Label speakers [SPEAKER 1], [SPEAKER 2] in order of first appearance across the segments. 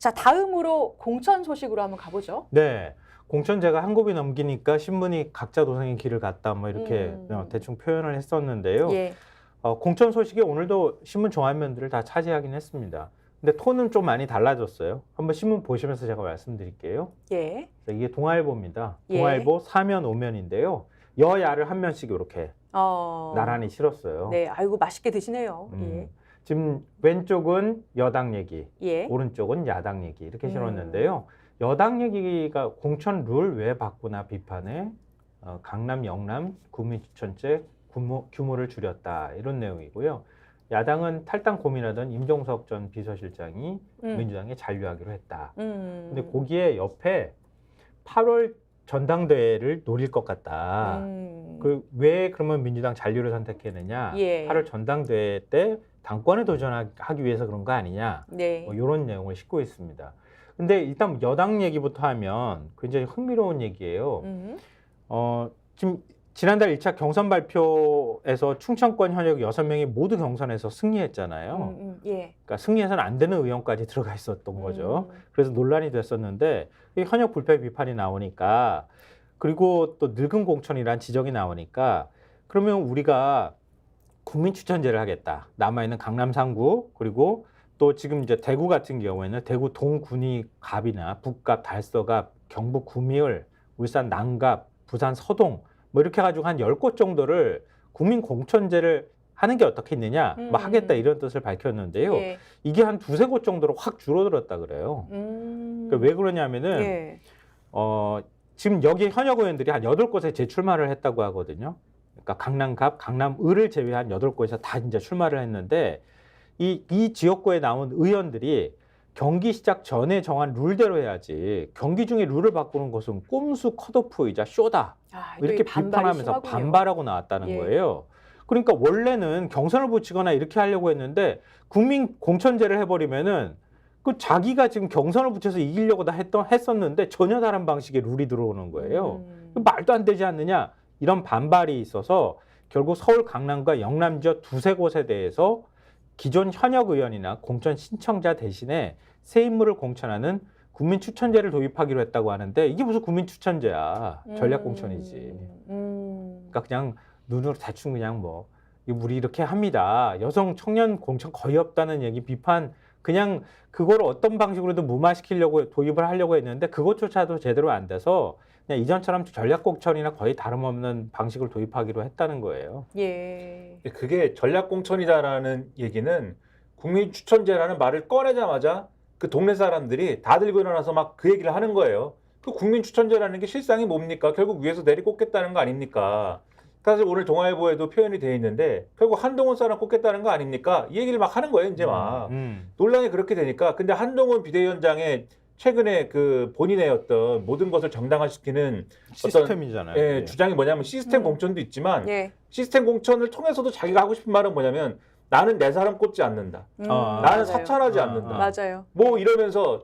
[SPEAKER 1] 자, 다음으로 공천 소식으로 한번 가보죠.
[SPEAKER 2] 네. 공천제가 한 곱이 넘기니까 신문이 각자 도생의 길을 갔다 뭐 이렇게 대충 표현을 했었는데요.
[SPEAKER 1] 예.
[SPEAKER 2] 공천 소식이 오늘도 신문 종합면들을 다 차지하긴 했습니다. 근데 톤은 좀 많이 달라졌어요. 한번 신문 보시면서 제가 말씀드릴게요.
[SPEAKER 1] 예.
[SPEAKER 2] 이게 동아일보입니다.
[SPEAKER 1] 예.
[SPEAKER 2] 동아일보 4면 5면인데요. 여야를 한 면씩 이렇게 나란히 실었어요.
[SPEAKER 1] 네, 아이고 맛있게 드시네요. 예.
[SPEAKER 2] 지금 왼쪽은 여당 얘기,
[SPEAKER 1] 예.
[SPEAKER 2] 오른쪽은 야당 얘기 이렇게 실었는데요. 여당 얘기가 공천 룰 왜 바꾸나 비판에 강남, 영남 구민추천제 규모를 줄였다 이런 내용이고요. 야당은 탈당 고민하던 임종석 전 비서실장이 민주당에 잔류하기로 했다. 근데 거기에 옆에 8월 전당대회를 노릴 것 같다. 왜 그러면 민주당 잔류를 선택했느냐?
[SPEAKER 1] 예.
[SPEAKER 2] 8월 전당대회 때 당권에 도전하기 위해서 그런 거 아니냐?
[SPEAKER 1] 네.
[SPEAKER 2] 뭐 이런 내용을 싣고 있습니다. 근데 일단 여당 얘기부터 하면 굉장히 흥미로운 얘기예요. 지금 지난달 1차 경선 발표에서 충청권 현역 6명이 모두 경선에서 승리했잖아요.
[SPEAKER 1] 예.
[SPEAKER 2] 그러니까 승리해서는 안 되는 의원까지 들어가 있었던 거죠. 그래서 논란이 됐었는데 이 현역 불패 비판이 나오니까 그리고 또 늙은 공천이란 지적이 나오니까 그러면 우리가 국민 추천제를 하겠다. 남아있는 강남 3구 그리고 또 지금 이제 대구 같은 경우에는 대구 동군이 갑이나 북갑, 달서갑, 경북 구미을, 울산 남갑, 부산 서동 뭐 이렇게 해가지고 한 10곳 정도를 국민 공천제를 하는 게 어떻겠느냐 뭐 하겠다 이런 뜻을 밝혔는데요.
[SPEAKER 1] 예.
[SPEAKER 2] 이게 한 두세 곳 정도로 확 줄어들었다 그래요. 그러니까 왜 그러냐면은
[SPEAKER 1] 예.
[SPEAKER 2] 지금 여기 현역 의원들이 한 8곳에 재출마를 했다고 하거든요. 그러니까 강남갑, 강남을을 제외한 8곳에서 다 이제 출마를 했는데 이 지역구에 나온 의원들이 경기 시작 전에 정한 룰대로 해야지 경기 중에 룰을 바꾸는 것은 꼼수 컷오프이자 쇼다. 이렇게 비판하면서 반발하고 나왔다는 거예요. 그러니까 원래는 경선을 붙이거나 이렇게 하려고 했는데 국민 공천제를 해버리면은 그 자기가 지금 경선을 붙여서 이기려고 다 했었는데 전혀 다른 방식의 룰이 들어오는 거예요. 말도 안 되지 않느냐 이런 반발이 있어서 결국 서울 강남과 영남 지역 두세 곳에 대해서 기존 현역 의원이나 공천 신청자 대신에 새 인물을 공천하는 국민 추천제를 도입하기로 했다고 하는데 이게 무슨 국민 추천제야. 전략 공천이지. 그러니까 그냥 눈으로 대충 그냥 뭐 우리 이렇게 합니다. 여성 청년 공천 거의 없다는 얘기 비판 그냥 그걸 어떤 방식으로든 무마시키려고 도입을 하려고 했는데 그것조차도 제대로 안 돼서 그냥 이전처럼 전략 공천이나 거의 다름없는 방식을 도입하기로 했다는 거예요.
[SPEAKER 1] 예.
[SPEAKER 3] 그게 전략 공천이다라는 얘기는 국민 추천제라는 말을 꺼내자마자 그 동네 사람들이 다 들고 일어나서 막 그 얘기를 하는 거예요. 그 국민 추천제라는 게 실상이 뭡니까? 결국 위에서 내리꽂겠다는 거 아닙니까? 사실 오늘 동아일보에도 표현이 돼 있는데 결국 한동훈 사람 꼽겠다는 거 아닙니까? 이 얘기를 막 하는 거예요. 이제 막 논란이 그렇게 되니까. 근데 한동훈 비대위원장의 최근에 그 본인의 어떤 모든 것을 정당화시키는
[SPEAKER 2] 시스템이잖아요.
[SPEAKER 3] 어떤 주장이 뭐냐면 시스템 공천도 있지만
[SPEAKER 1] 예.
[SPEAKER 3] 시스템 공천을 통해서도 자기가 하고 싶은 말은 뭐냐면 나는 내 사람 꽂지 않는다. 나는
[SPEAKER 1] 맞아요.
[SPEAKER 3] 사천하지 않는다.
[SPEAKER 1] 맞아요.
[SPEAKER 3] 뭐 이러면서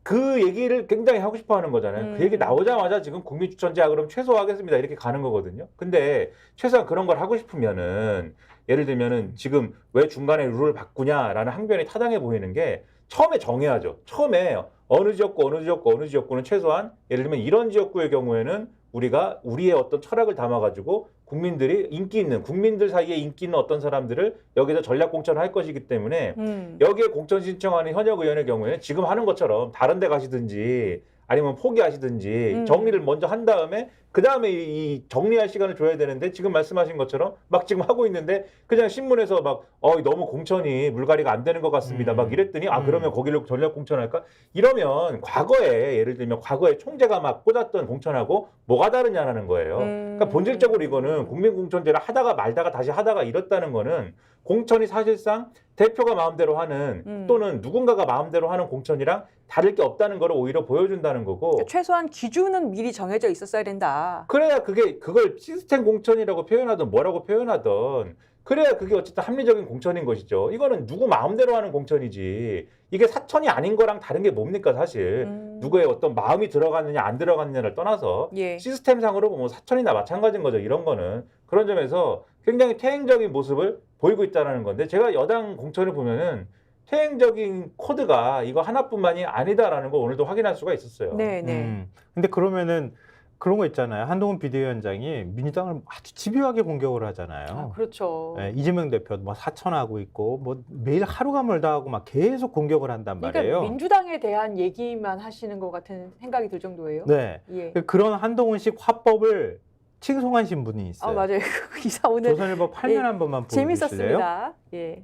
[SPEAKER 3] 그 얘기를 굉장히 하고 싶어 하는 거잖아요. 그 얘기 나오자마자 지금 국민추천제야 그럼 최소화하겠습니다. 이렇게 가는 거거든요. 근데 최소한 그런 걸 하고 싶으면은 예를 들면은 지금 왜 중간에 룰을 바꾸냐라는 항변이 타당해 보이는 게 처음에 정해야죠. 처음에 어느 지역구, 어느 지역구, 어느 지역구는 최소한 예를 들면 이런 지역구의 경우에는 우리가 우리의 어떤 철학을 담아가지고 국민들이 인기 있는 국민들 사이에 인기 있는 어떤 사람들을 여기서 전략 공천을 할 것이기 때문에 여기에 공천 신청하는 현역 의원의 경우에는 지금 하는 것처럼 다른 데 가시든지 아니면 포기하시든지 정리를 먼저 한 다음에 그 다음에 이 정리할 시간을 줘야 되는데 지금 말씀하신 것처럼 막 지금 하고 있는데 그냥 신문에서 막 너무 공천이 물갈이가 안 되는 것 같습니다. 막 이랬더니 그러면 거기를 전략 공천할까? 이러면 과거에 예를 들면 과거에 총재가 막 꽂았던 공천하고 뭐가 다르냐라는 거예요. 그러니까 본질적으로 이거는 국민 공천제를 하다가 말다가 다시 하다가 이렇다는 거는 공천이 사실상 대표가 마음대로 하는 또는 누군가가 마음대로 하는 공천이랑 다를 게 없다는 걸 오히려 보여준다는 거고
[SPEAKER 1] 그러니까 최소한 기준은 미리 정해져 있었어야 된다.
[SPEAKER 3] 그래야 그걸 시스템 공천이라고 표현하든 뭐라고 표현하든 그래야 그게 어쨌든 합리적인 공천인 것이죠. 이거는 누구 마음대로 하는 공천이지 이게 사천이 아닌 거랑 다른 게 뭡니까 사실. 누구의 어떤 마음이 들어갔느냐 안 들어갔느냐를 떠나서
[SPEAKER 1] 예.
[SPEAKER 3] 시스템상으로 보면 사천이나 마찬가지인 거죠. 이런 거는. 그런 점에서 굉장히 퇴행적인 모습을 보이고 있다는 건데 제가 여당 공천을 보면은 퇴행적인 코드가 이거 하나뿐만이 아니다라는 거 오늘도 확인할 수가 있었어요.
[SPEAKER 1] 네, 네.
[SPEAKER 2] 근데 그러면은 그런 거 있잖아요. 한동훈 비대위원장이 민주당을 아주 집요하게 공격을 하잖아요.
[SPEAKER 1] 아, 그렇죠.
[SPEAKER 2] 네, 이재명 대표 뭐 사천하고 있고 뭐 매일 하루가 멀다 하고 막 계속 공격을 한단 말이에요.
[SPEAKER 1] 그러니까 민주당에 대한 얘기만 하시는 것 같은 생각이 들 정도예요.
[SPEAKER 2] 네.
[SPEAKER 1] 예.
[SPEAKER 2] 그런 한동훈식 화법을 칭송하신 분이 있어요.
[SPEAKER 1] 아, 맞아요. 그 기사 오늘
[SPEAKER 2] 조선일보 8면
[SPEAKER 1] 예,
[SPEAKER 2] 한 번만 보여주실래요?
[SPEAKER 1] 재밌었습니다. 예.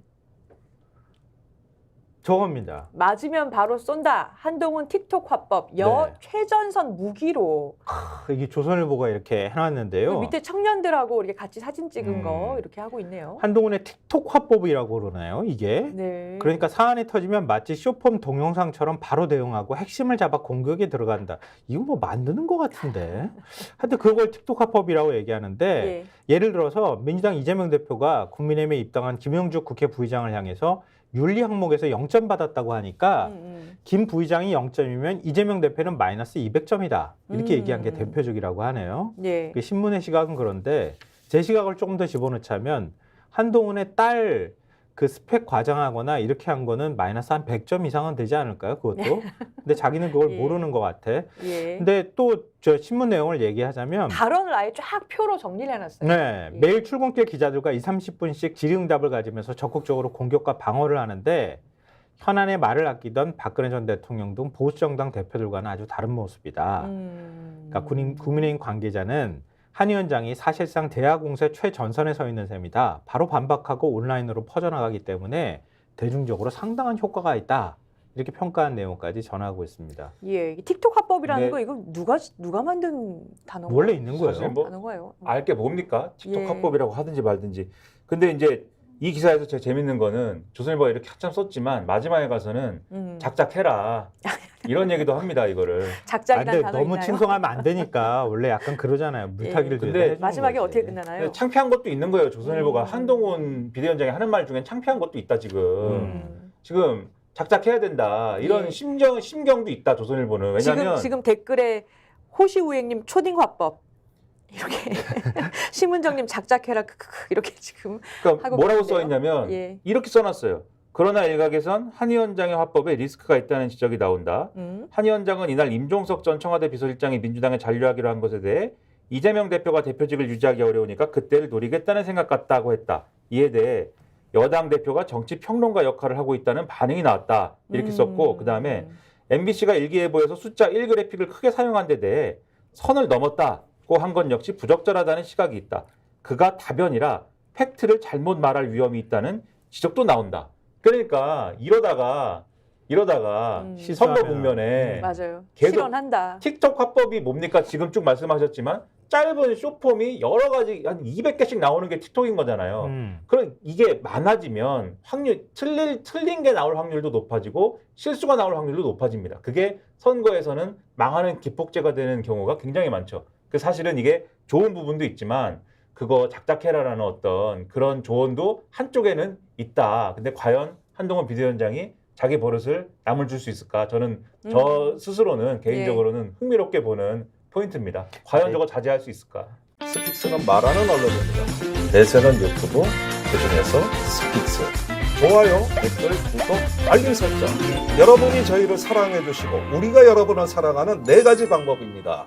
[SPEAKER 2] 저겁니다.
[SPEAKER 1] 맞으면 바로 쏜다. 한동훈 틱톡 화법 여
[SPEAKER 2] 네.
[SPEAKER 1] 최전선 무기로.
[SPEAKER 2] 이게 조선일보가 이렇게 해놨는데요.
[SPEAKER 1] 밑에 청년들하고 이렇게 같이 사진 찍은 거
[SPEAKER 2] 음.
[SPEAKER 1] 이렇게 하고 있네요.
[SPEAKER 2] 한동훈의 틱톡 화법이라고 그러나요, 이게?
[SPEAKER 1] 네.
[SPEAKER 2] 그러니까 사안이 터지면 마치 쇼폼 동영상처럼 바로 대응하고 핵심을 잡아 공격에 들어간다. 이거 뭐 만드는 것 같은데. 하여튼 그걸 틱톡 화법이라고 얘기하는데
[SPEAKER 1] 예.
[SPEAKER 2] 예를 들어서 민주당 이재명 대표가 국민의힘에 입당한 김영주 국회 부의장을 향해서 윤리 항목에서 0점 받았다고 하니까 김 부의장이 0점이면 이재명 대표는 마이너스 200점이다. 이렇게 얘기한 게 대표적이라고 하네요.
[SPEAKER 1] 예.
[SPEAKER 2] 그 신문의 시각은 그런데 제 시각을 조금 더 집어넣자면 한동훈의 딸 그 스펙 과장하거나 이렇게 한 거는 마이너스 한 100점 이상은 되지 않을까요? 그것도. 근데 자기는 그걸
[SPEAKER 1] 예.
[SPEAKER 2] 모르는 것 같아.
[SPEAKER 1] 예.
[SPEAKER 2] 근데 또 저 신문 내용을 얘기하자면
[SPEAKER 1] 발언을 아예 쫙 표로 정리를 해놨어요.
[SPEAKER 2] 네,
[SPEAKER 1] 예.
[SPEAKER 2] 매일 출근길 기자들과 20-30분씩 질의응답을 가지면서 적극적으로 공격과 방어를 하는데 현안의 말을 아끼던 박근혜 전 대통령 등 보수정당 대표들과는 아주 다른 모습이다. 그러니까 국민의힘 관계자는 한 위원장이 사실상 대화 공세 최전선에 서 있는 셈이다. 바로 반박하고 온라인으로 퍼져나가기 때문에 대중적으로 상당한 효과가 있다. 이렇게 평가한 내용까지 전하고 있습니다.
[SPEAKER 1] 예, 틱톡 화법이라는
[SPEAKER 3] 네.
[SPEAKER 1] 거 이거 누가 만든 단어가
[SPEAKER 2] 원래 있는 거예요.
[SPEAKER 3] 사실 뭐
[SPEAKER 1] 단어가요.
[SPEAKER 3] 알 게 뭡니까? 틱톡
[SPEAKER 1] 예.
[SPEAKER 3] 화법이라고 하든지 말든지. 근데 이제 이 기사에서 제가 재밌는 거는 조선일보가 이렇게 한참 썼지만 마지막에 가서는 작작해라. 이런 얘기도 합니다, 이거를.
[SPEAKER 1] 작작이라는
[SPEAKER 2] 근데
[SPEAKER 1] 단어
[SPEAKER 2] 너무
[SPEAKER 1] 있나요?
[SPEAKER 2] 칭송하면 안 되니까 원래 약간 그러잖아요. 물타기를
[SPEAKER 3] 근데
[SPEAKER 2] 뒤에다 해주는
[SPEAKER 1] 마지막에
[SPEAKER 2] 거지.
[SPEAKER 1] 어떻게 끝나나요?
[SPEAKER 3] 근데 창피한 것도 있는 거예요. 조선일보가 한동훈 비대위원장이 하는 말 중엔 창피한 것도 있다, 지금. 지금 작작해야 된다. 이런
[SPEAKER 1] 예.
[SPEAKER 3] 심경도 있다, 조선일보는. 왜냐하면
[SPEAKER 1] 지금 댓글에 호시우행님 초딩 화법 이렇게 심은정님 작작해라 크크크 이렇게 지금
[SPEAKER 3] 그러니까
[SPEAKER 1] 하고
[SPEAKER 3] 뭐라고
[SPEAKER 1] 계신데요.
[SPEAKER 3] 써있냐면
[SPEAKER 1] 예.
[SPEAKER 3] 이렇게 써놨어요. 그러나 일각에선 한 위원장의 화법에 리스크가 있다는 지적이 나온다. 한 위원장은 이날 임종석 전 청와대 비서실장이 민주당에 잔류하기로 한 것에 대해 이재명 대표가 대표직을 유지하기 어려우니까 그때를 노리겠다는 생각 같다고 했다. 이에 대해 여당 대표가 정치평론가 역할을 하고 있다는 반응이 나왔다. 이렇게 썼고 그다음에 MBC가 일기예보에서 숫자 1그래픽을 크게 사용한 데 대해 선을 넘었다고 한 건 역시 부적절하다는 시각이 있다. 그가 다변이라 팩트를 잘못 말할 위험이 있다는 지적도 나온다. 그러니까 이러다가 선거 국면에
[SPEAKER 1] 맞아요.
[SPEAKER 3] 계속
[SPEAKER 1] 실언한다.
[SPEAKER 3] 틱톡 화법이 뭡니까? 지금 쭉 말씀하셨지만 짧은 쇼폼이 여러 가지 한 200개씩 나오는 게 틱톡인 거잖아요. 그럼 이게 많아지면 확률 틀린 게 나올 확률도 높아지고 실수가 나올 확률도 높아집니다. 그게 선거에서는 망하는 기폭제가 되는 경우가 굉장히 많죠. 그 사실은 이게 좋은 부분도 있지만 그거 작작해라라는 어떤 그런 조언도 한쪽에는 있다. 근데 과연 한동훈 비대위원장이 자기 버릇을 남을 줄 수 있을까? 저는 저 스스로는 개인적으로는 흥미롭게 보는 포인트입니다. 과연 저거 자제할 수 있을까?
[SPEAKER 4] 스픽스는 말하는 언론입니다. 대세는 유튜브, 그중에서 스픽스. 좋아요, 댓글, 구독, 알림 설정. 여러분이 저희를 사랑해 주시고 우리가 여러분을 사랑하는 4가지 방법입니다.